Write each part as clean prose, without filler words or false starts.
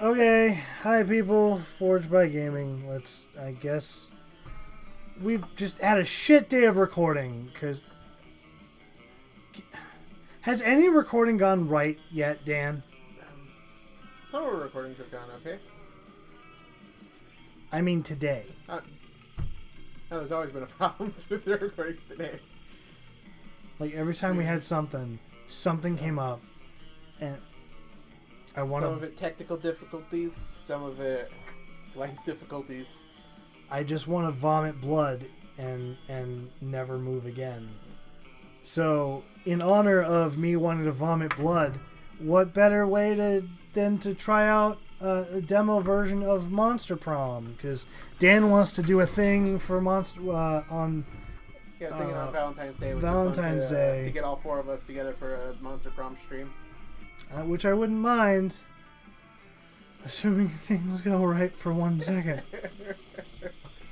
Okay, hi people, Forged by Gaming. I guess, we've just had a shit day of recording, because... Has any recording gone right yet, Dan? Some of our recordings have gone okay. I mean today. No, there's always been a problem with the recordings today. Like, every time we had something came up, and I want Some of it technical difficulties, some of it life difficulties. I just want to vomit blood and never move again. So, in honor of me wanting to vomit blood, what better way than to try out a demo version of Monster Prom? Because Dan wants to do a thing for Monster on. Yeah, I was thinking on Valentine's Day. Valentine's Day to get all four of us together for a Monster Prom stream. Which I wouldn't mind, assuming things go right for 1 second.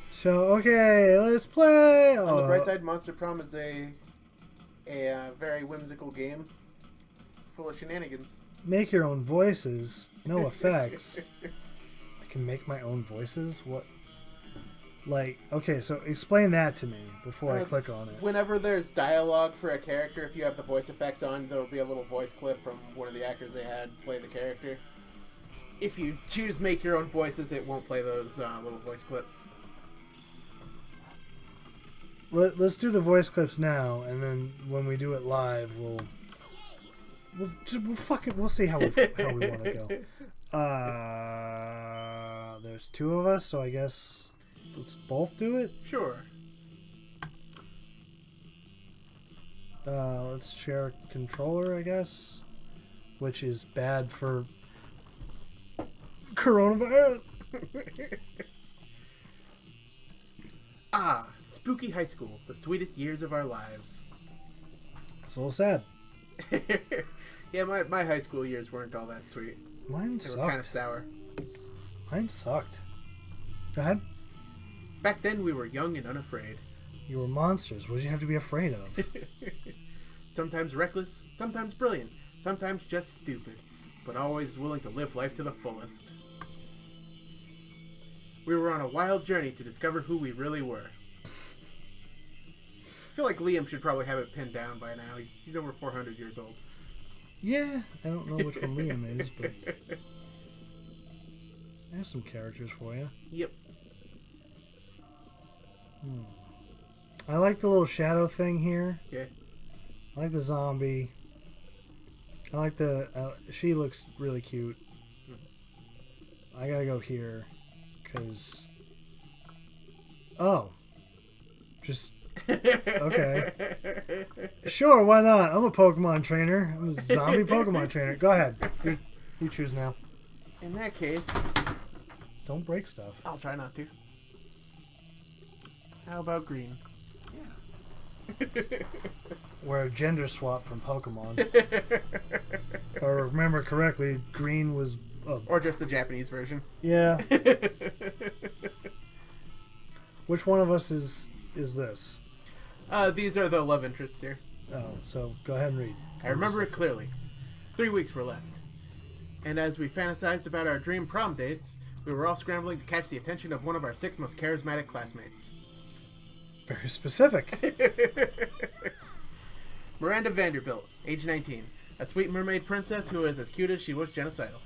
So, okay, let's play. On the bright side, Monster Prom is a very whimsical game full of shenanigans. Make your own voices, no effects. I can make my own voices? What? Like, okay, so explain that to me before I click on it. Whenever there's dialogue for a character, if you have the voice effects on, there will be a little voice clip from one of the actors they had play the character. If you choose make your own voices, it won't play those little voice clips. Let's do the voice clips now, and then when we do it live, we'll see how we want to go. There's two of us, so I guess let's both do it. Sure. Let's share a controller, I guess, which is bad for coronavirus. Spooky high school, the sweetest years of our lives. It's a little sad. Yeah, my high school years weren't all that sweet. Mine They were kind of sucked. sour. Mine sucked. Go ahead. Back then, we were young and unafraid. You were monsters. What did you have to be afraid of? Sometimes reckless, sometimes brilliant, sometimes just stupid, but always willing to live life to the fullest. We were on a wild journey to discover who we really were. I feel like Liam should probably have it pinned down by now. He's over 400 years old. Yeah, I don't know which one Liam is, but there's some characters for you. Yep. I like the little shadow thing here. Yeah. I like the zombie. I like the... she looks really cute. I gotta go here, because... Oh. Just... Okay. Sure, why not? I'm a Pokemon trainer. I'm a zombie Pokemon trainer. Go ahead. You choose now. In that case... Don't break stuff. I'll try not to. How about green? Yeah. We're a gender swap from Pokemon. If I remember correctly, green was... Or just the Japanese version. Yeah. Which one of us is this? These are the love interests here. Oh, so go ahead and read. I remember it clearly. 3 weeks were left. And as we fantasized about our dream prom dates, we were all scrambling to catch the attention of one of our 6 most charismatic classmates. Very specific. Miranda Vanderbilt, age 19. A sweet mermaid princess who is as cute as she was genocidal.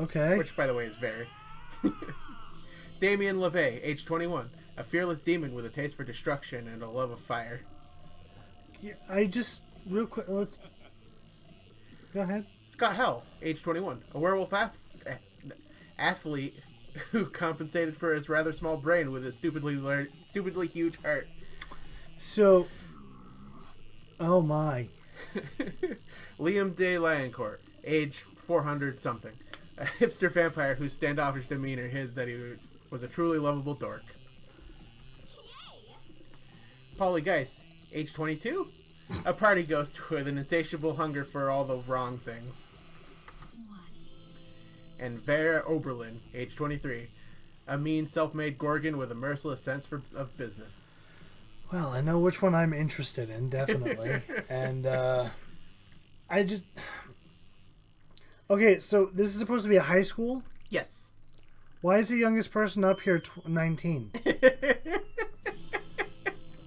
Okay. Which, by the way, is very. Damien LeVay, age 21. A fearless demon with a taste for destruction and a love of fire. Yeah, I just... Real quick, let's... Go ahead. Scott Hell, age 21. A werewolf athlete who compensated for his rather small brain with his stupidly huge heart. So... Oh my. Liam de Lioncourt, age 400-something. A hipster vampire whose standoffish demeanor hid that he was a truly lovable dork. Polly Geist, age 22. A party ghost with an insatiable hunger for all the wrong things. And Vera Oberlin, age 23. A mean, self-made Gorgon with a merciless sense of business. Well, I know which one I'm interested in, definitely. And, I just... Okay, so this is supposed to be a high school? Yes. Why is the youngest person up here 19?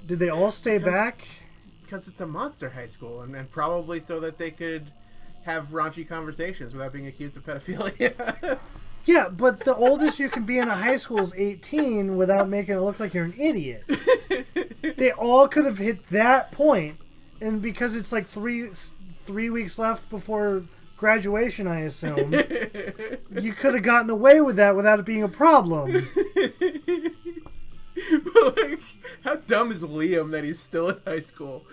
Did they all stay back? Because it's a monster high school, and probably so that they could have raunchy conversations without being accused of pedophilia. Yeah, but the oldest you can be in a high school is 18 without making it look like you're an idiot. They all could have hit that point, and because it's like three weeks left before graduation, I assume, you could have gotten away with that without it being a problem. But, like, how dumb is Liam that he's still in high school?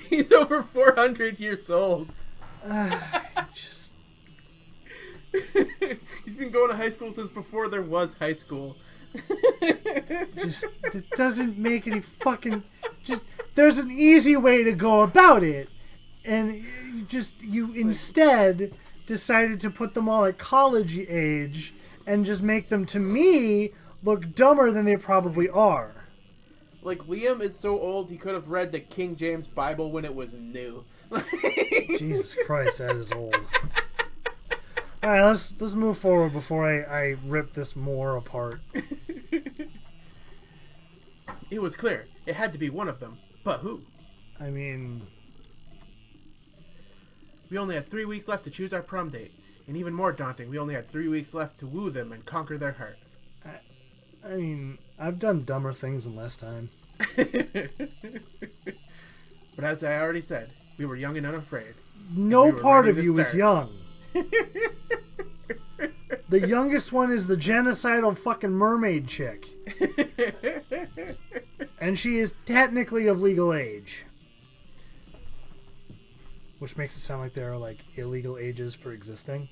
He's over 400 years old. Just... He's been going to high school since before there was high school. Just, it doesn't make any fucking... Just, there's an easy way to go about it. And you instead decided to put them all at college age and just make them, to me, look dumber than they probably are. Like, Liam is so old he could have read the King James Bible when it was new. Jesus Christ, that is old. Alright, let's move forward before I rip this more apart. It was clear. It had to be one of them. But who? I mean... We only had 3 weeks left to choose our prom date. And even more daunting, we only had 3 weeks left to woo them and conquer their heart. I mean, I've done dumber things in less time. But as I already said, we were young and unafraid. No we were part ready of to you is start. young. The youngest one is the genocidal fucking mermaid chick. And she is technically of legal age. Which makes it sound like there are, like, illegal ages for existing.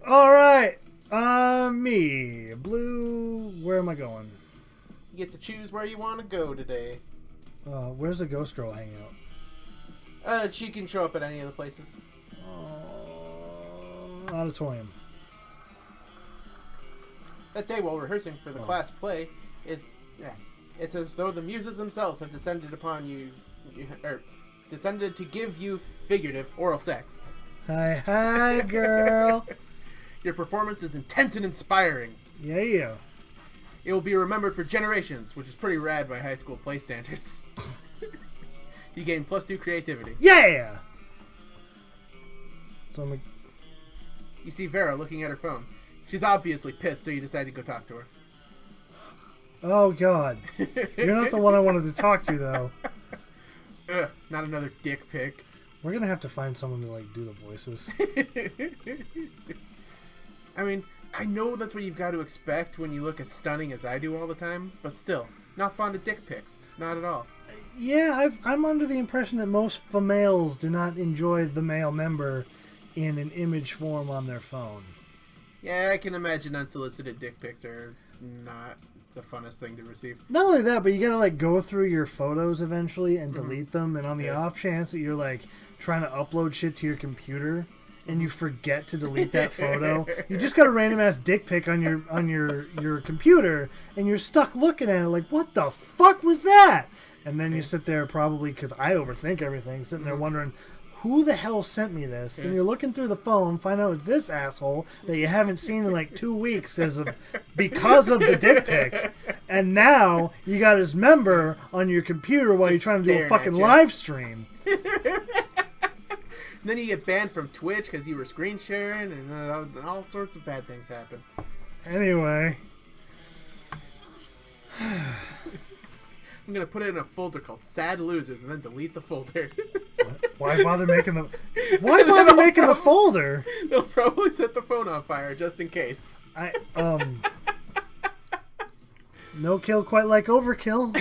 Alright. Me. Blue. Where am I going? You get to choose where you want to go today. Where's the ghost girl hanging out? She can show up at any of the places. Auditorium. That day while rehearsing for the class play, it's as though the muses themselves have descended upon you, or descended to give you figurative oral sex. Hi, girl. Your performance is intense and inspiring. Yeah. It will be remembered for generations, which is pretty rad by high school play standards. You gain +2 creativity. Yeah. So I'm like, You see Vera looking at her phone. She's obviously pissed, so you decide to go talk to her. oh god, you're not the one I wanted to talk to though. Ugh, not another dick pic. We're gonna have to find someone to like do the voices. I mean, I know that's what you've got to expect when you look as stunning as I do all the time, but still, not fond of dick pics. Not at all. Yeah, I'm under the impression that most females do not enjoy the male member in an image form on their phone. Yeah, I can imagine unsolicited dick pics are not the funnest thing to receive. Not only that, but you gotta like go through your photos eventually and delete them, and on the off chance that you're like trying to upload shit to your computer and you forget to delete that photo, you just got a random ass dick pic on your computer and you're stuck looking at it like, what the fuck was that? And then you sit there, probably because I overthink everything, sitting there wondering, who the hell sent me this? And you're looking through the phone, find out it's this asshole that you haven't seen in like 2 weeks because of the dick pic. And now you got his member on your computer while Just you're trying to do a staring fucking at you. live stream. And then you get banned from Twitch because you were screen sharing, and all sorts of bad things happen. Anyway. I'm going to put it in a folder called Sad Losers and then delete the folder. Why bother making the folder? It'll probably set the phone on fire just in case. No kill quite like overkill.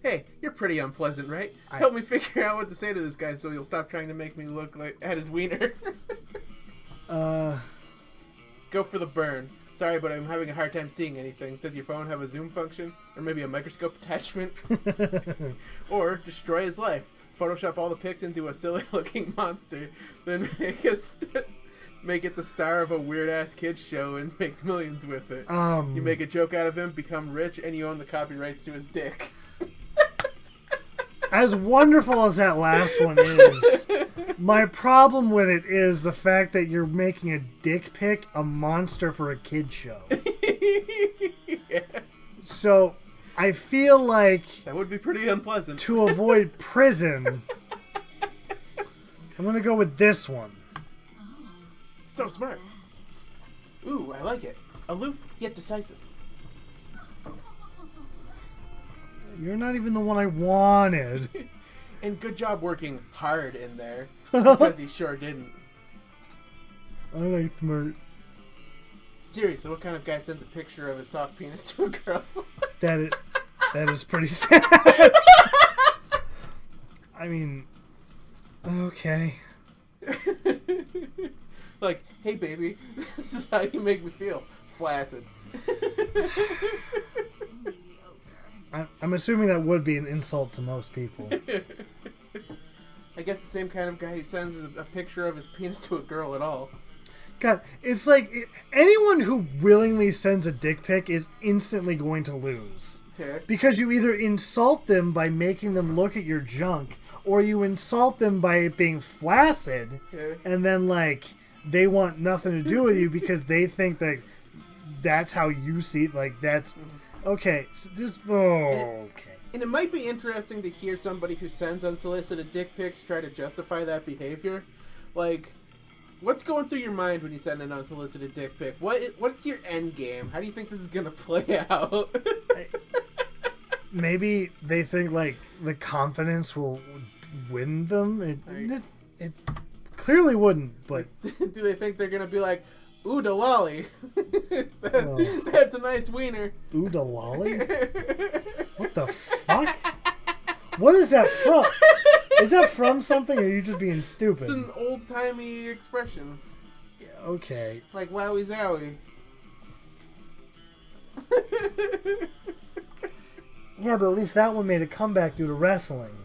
Hey, you're pretty unpleasant, right? Help me figure out what to say to this guy so he'll stop trying to make me look like at his wiener. Go for the burn. Sorry, but I'm having a hard time seeing anything. Does your phone have a zoom function? Or maybe a microscope attachment? Or destroy his life. Photoshop all the pics into a silly-looking monster. Then make it the star of a weird-ass kids show and make millions with it. You make a joke out of him, become rich, and you own the copyrights to his dick. as wonderful as that last one is, my problem with it is the fact that you're making a dick pic a monster for a kid show. Yeah. So I feel like That would be pretty unpleasant. to avoid prison, I'm gonna go with this one. So smart. Ooh, I like it. Aloof yet decisive. You're not even the one I wanted. And good job working hard in there. Because he sure didn't. I like smart. Seriously, what kind of guy sends a picture of his soft penis to a girl? That is pretty sad. I mean, okay. Like, hey baby, this is how you make me feel. Flaccid. I'm assuming that would be an insult to most people. I guess the same kind of guy who sends a picture of his penis to a girl at all. God, it's like anyone who willingly sends a dick pic is instantly going to lose. Okay. Because you either insult them by making them look at your junk, or you insult them by it being flaccid, Okay. and then, like, they want nothing to do with you because they think that that's how you see it. Like, that's... Okay, so this... okay. And it might be interesting to hear somebody who sends unsolicited dick pics try to justify that behavior. Like, what's going through your mind when you send an unsolicited dick pic? What's your end game? How do you think this is gonna play out? Maybe they think, like, the confidence will win them. It clearly wouldn't, but... Do they think they're gonna be like, ooh, da lolly. That's a nice wiener. Ooh, da lolly? What the fuck? What is that from? Is that from something, or are you just being stupid? It's an old-timey expression. Yeah, okay. Like wowie zowie. Yeah, but at least that one made a comeback due to wrestling.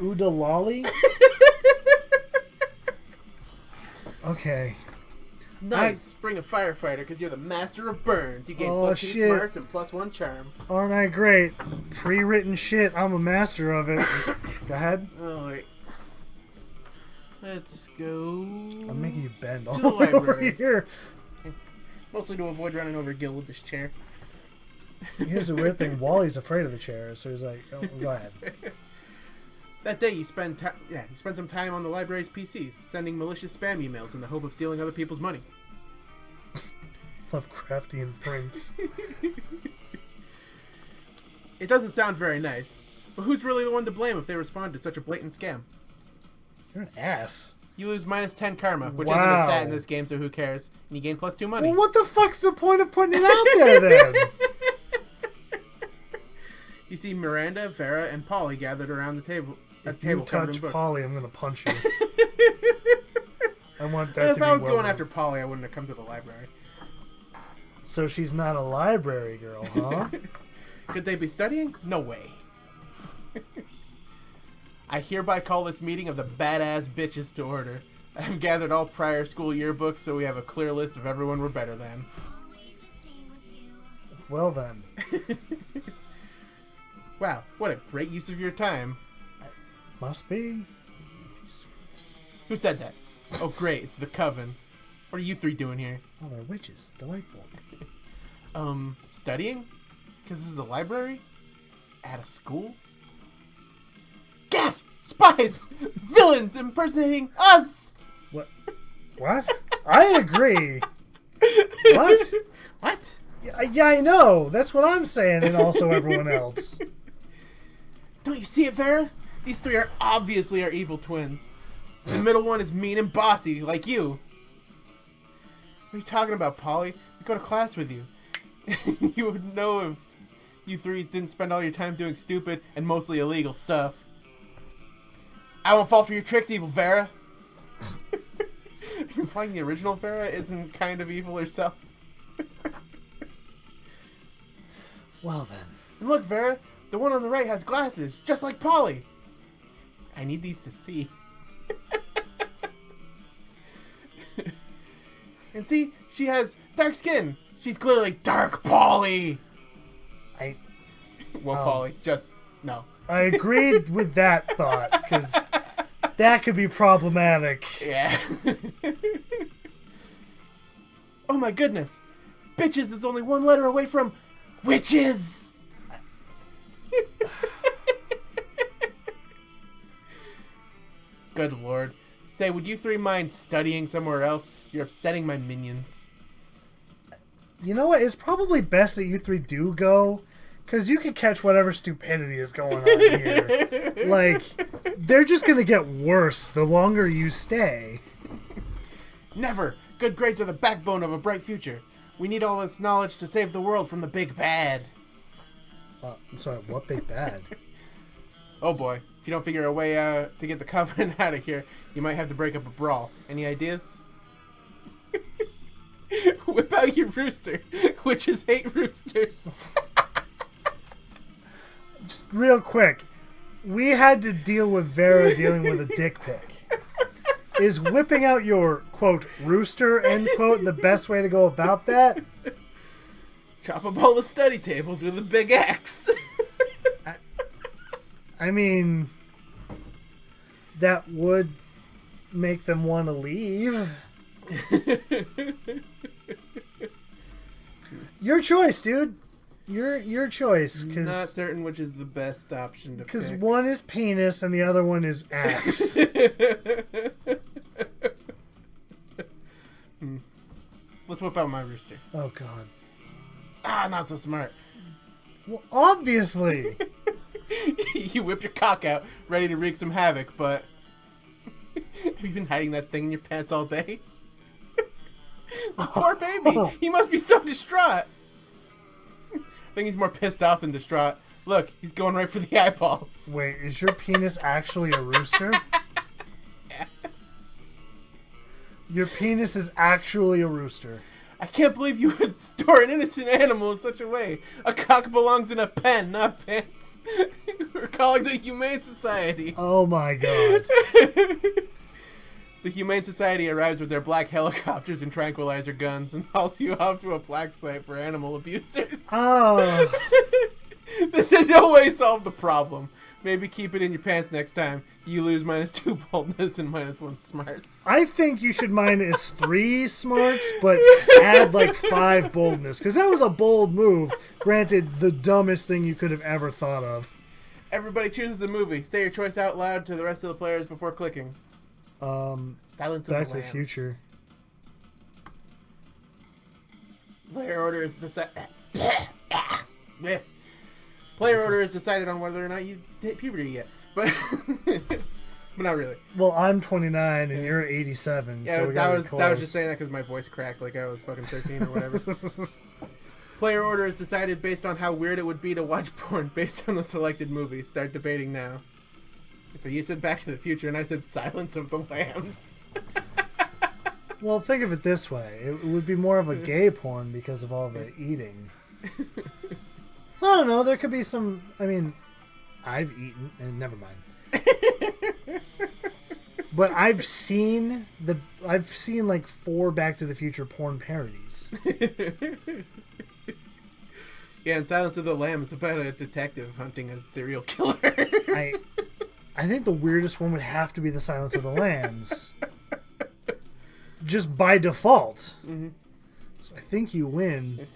Ooh, da lolly? Okay. Nice. Bring a firefighter because you're the master of burns. You gain Oh, +2 shit. smarts and +1 charm. Aren't I great? Pre-written shit. I'm a master of it. Go ahead. Alright. Let's go. I'm making you bend all To the the way over library. here. Mostly to avoid running over Gil with this chair. Here's the weird thing. Wally's afraid of the chair, so he's like, oh, go ahead. That day, you spend some time on the library's PCs, sending malicious spam emails in the hope of stealing other people's money. Lovecraftian prince. It doesn't sound very nice, but who's really the one to blame if they respond to such a blatant scam? You're an ass. You lose -10 karma, which isn't a Wow. stat in this game, so who cares? And you gain +2 money. Well, what the fuck's the point of putting it out there, then? You see Miranda, Vera, and Polly gathered around the table. If table you covered in touch books. Polly, I'm going to punch you. I want that And to if be I was well going known. after Polly, I wouldn't have come to the library. So she's not a library girl, huh? Could they be studying? No way. I hereby call this meeting of the badass bitches to order. I have gathered all prior school yearbooks so we have a clear list of everyone we're better than. Well then. Wow, what a great use of your time. Must be. Who said that? Oh great, it's the Coven. What are you three doing here? Oh, they're witches. Delightful. Studying? Because this is a library? At a school? Gasp! Spies! Villains impersonating us! What? What? I agree. What? What? Yeah, I know. That's what I'm saying, and also everyone else. Don't you see it, Vera? These three are obviously our evil twins. The middle one is mean and bossy, like you. What are you talking about, Polly? We go to class with you. You would know if you three didn't spend all your time doing stupid and mostly illegal stuff. I won't fall for your tricks, evil Vera. Implying the original Vera isn't kind of evil herself. Well then. And look, Vera, the one on the right has glasses, just like Polly. I need these to see. And see, she has dark skin. She's clearly Dark Polly. Well, Paulie, just no. I agreed with that thought, because that could be problematic. Yeah. Oh my goodness. Bitches is only one letter away from witches. Good lord. Say, would you three mind studying somewhere else? You're upsetting my minions. You know what? It's probably best that you three do go, because you can catch whatever stupidity is going on here. Like, they're just going to get worse the longer you stay. Never. Good grades are the backbone of a bright future. We need all this knowledge to save the world from the big bad. I'm sorry, what big bad? Oh boy. If you don't figure a way to get the Covenant out of here, you might have to break up a brawl. Any ideas? Whip out your rooster. Witches hate roosters. Just real quick. We had to deal with Vera dealing with a dick pic. Is whipping out your, quote, rooster, end quote, the best way to go about that? Chop up all the study tables with a big axe. I mean, that would make them want to leave. Your choice, dude. Your choice. Not certain which is the best option to pick. Because one is penis and the other one is axe. Let's whip out my rooster. Oh, God. Ah, not so smart. Well, obviously. You whip your cock out, ready to wreak some havoc, but... Have you been hiding that thing in your pants all day? The poor baby! He must be so distraught! I think he's more pissed off than distraught. Look, he's going right for the eyeballs. Wait, is your penis actually a rooster? Yeah. Your penis is actually a rooster. I can't believe you would store an innocent animal in such a way. A cock belongs in a pen, not pants. We're calling the Humane Society. Oh my God. The Humane Society arrives with their black helicopters and tranquilizer guns and hauls you off to a black site for animal abusers. Oh. This in no way solve the problem. Maybe keep it in your pants next time. You lose -2 boldness and -1 smarts. I think you should minus 3 smarts, but add like 5 boldness. Because that was a bold move. Granted, the dumbest thing you could have ever thought of. Everybody chooses a movie. Say your choice out loud to the rest of the players before clicking. Back Silence of the to the Lambs. Future. Player order is decided. Player order is decided on whether or not you hit puberty yet, but not really. Well, I'm 29 and you're 87. Yeah, so we that gotta was be close. just saying that because my voice cracked like I was fucking 13 or whatever. Player order is decided based on how weird it would be to watch porn based on the selected movie. Start debating now. So you said Back to the Future, and I said Silence of the Lambs. Well, think of it this way. It would be more of a gay porn because of all the eating. I don't know. There could be some... I mean, I've eaten, and never mind. But I've seen like 4 Back to the Future porn parodies. Yeah, and Silence of the Lambs, it's about a detective hunting a serial killer. I think the weirdest one would have to be the Silence of the Lambs. Just by default. Mm-hmm. So I think you win.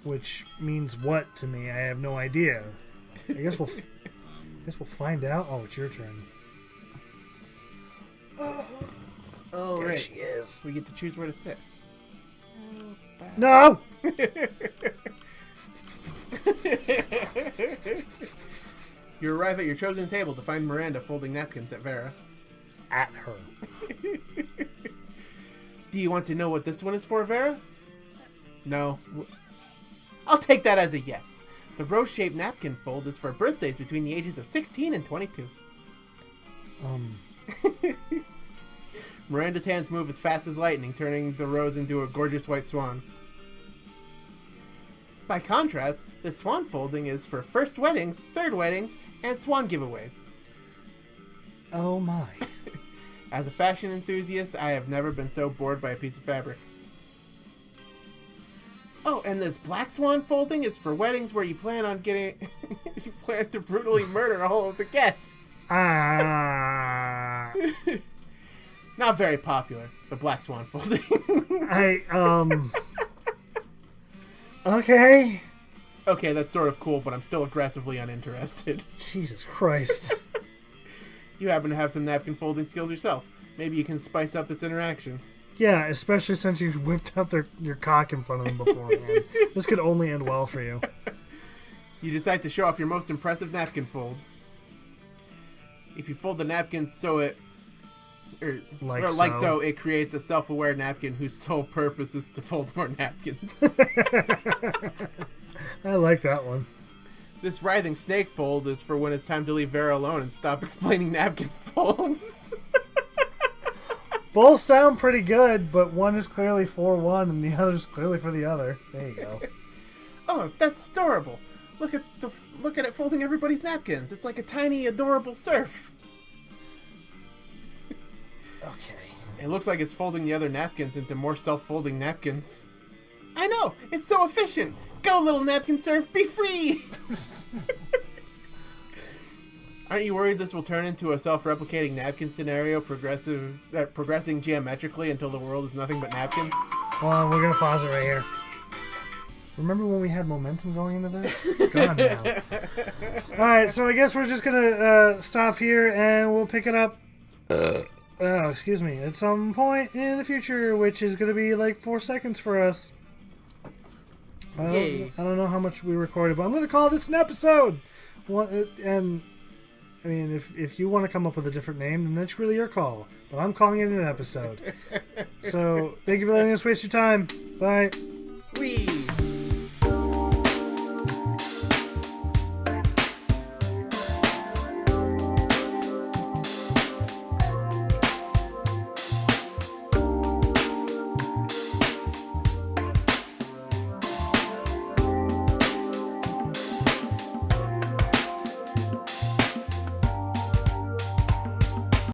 Which means what to me? I have no idea. I guess we'll find out. Oh, it's your turn. Oh, There right. she is. We get to choose where to sit. No! You arrive at your chosen table to find Miranda folding napkins at Vera. At her. Do you want to know what this one is for, Vera? No. I'll take that as a yes. The rose-shaped napkin fold is for birthdays between the ages of 16 and 22. Miranda's hands move as fast as lightning, turning the rose into a gorgeous white swan. By contrast, the swan folding is for first weddings, third weddings, and swan giveaways. Oh my. As a fashion enthusiast, I have never been so bored by a piece of fabric. Oh, and this black swan folding is for weddings where you plan on getting... you plan to brutally murder all of the guests. Ah. Not very popular, the black swan folding. Okay. Okay, that's sort of cool, but I'm still aggressively uninterested. Jesus Christ. You happen to have some napkin folding skills yourself. Maybe you can spice up this interaction. Yeah, especially since you whipped out your cock in front of them beforehand. This could only end well for you. You decide to show off your most impressive napkin fold. If you fold the napkin so it... so, it creates a self-aware napkin whose sole purpose is to fold more napkins. I like that one. This writhing snake fold is for when it's time to leave Vera alone and stop explaining napkin folds. Both sound pretty good, but one is clearly for one and the other is clearly for the other. There you go. Oh, that's adorable. Look at it folding everybody's napkins. It's like a tiny, adorable surf. Okay. It looks like it's folding the other napkins into more self-folding napkins. I know! It's so efficient! Go, little napkin surf! Be free! Aren't you worried this will turn into a self-replicating napkin scenario progressing geometrically until the world is nothing but napkins? Hold on, we're going to pause it right here. Remember when we had momentum going into this? It's gone now. Alright, so I guess we're just going to stop here and we'll pick it up. Excuse me. At some point in the future, which is going to be like 4 seconds for us. I don't know how much we recorded, but I'm going to call this an episode. And I mean, if you want to come up with a different name, then that's really your call. But I'm calling it an episode. So, thank you for letting us waste your time. Bye. Wee.